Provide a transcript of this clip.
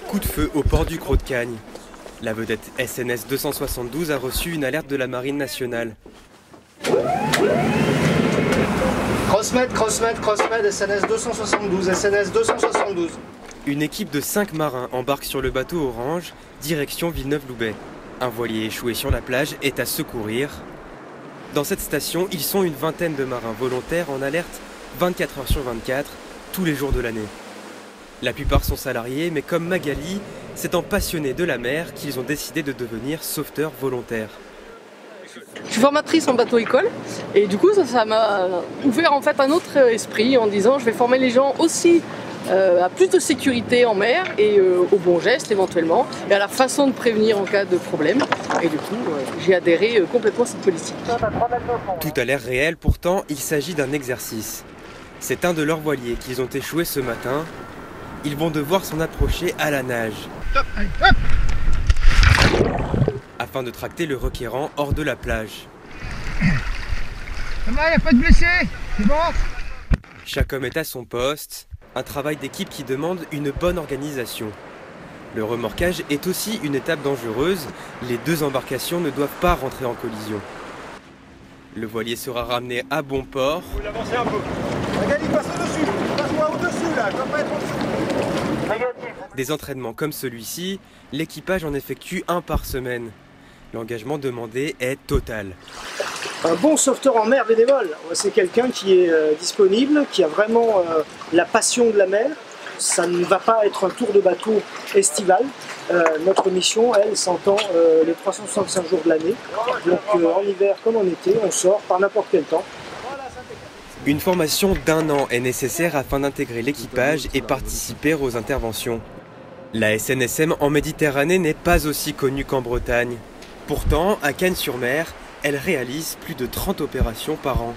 Coup de feu au port du Cros de Cagnes. La vedette SNS 272 a reçu une alerte de la Marine nationale. Crossmed, SNS 272, SNS 272. Une équipe de 5 marins embarque sur le bateau Orange, direction Villeneuve-Loubet. Un voilier échoué sur la plage est à secourir. Dans cette station, ils sont une vingtaine de marins volontaires en alerte 24 heures sur 24, tous les jours de l'année. La plupart sont salariés, mais comme Magali, c'est en passionné de la mer qu'ils ont décidé de devenir sauveteurs volontaires. Je suis formatrice en bateau-école et du coup ça m'a ouvert en fait un autre esprit en disant je vais former les gens aussi à plus de sécurité en mer et aux bons gestes éventuellement et à la façon de prévenir en cas de problème. Et du coup j'ai adhéré complètement à cette politique. Tout a l'air réel, pourtant il s'agit d'un exercice. C'est un de leurs voiliers qu'ils ont échoué ce matin. Ils vont devoir s'en approcher à la nage. Top, allez, hop, afin de tracter le requérant hors de la plage. ça va, il n'y a pas de blessés, c'est bon. Chaque homme est à son poste, un travail d'équipe qui demande une bonne organisation. Le remorquage est aussi une étape dangereuse, les deux embarcations ne doivent pas rentrer en collision. Le voilier sera ramené à bon port. Vous l'avancez un peu. Magali, passe au-dessus, passe-moi au-dessus là, je dois pas être au-dessus. Des entraînements comme celui-ci, l'équipage en effectue un par semaine. L'engagement demandé est total. Un bon sauveteur en mer bénévole, c'est quelqu'un qui est disponible, qui a vraiment la passion de la mer. Ça ne va pas être un tour de bateau estival. Notre mission, elle, s'entend les 365 jours de l'année. Donc en hiver comme en été, on sort par n'importe quel temps. Une formation d'1 an est nécessaire afin d'intégrer l'équipage et participer aux interventions. La SNSM en Méditerranée n'est pas aussi connue qu'en Bretagne. Pourtant, à Cagnes-sur-Mer, elle réalise plus de 30 opérations par an.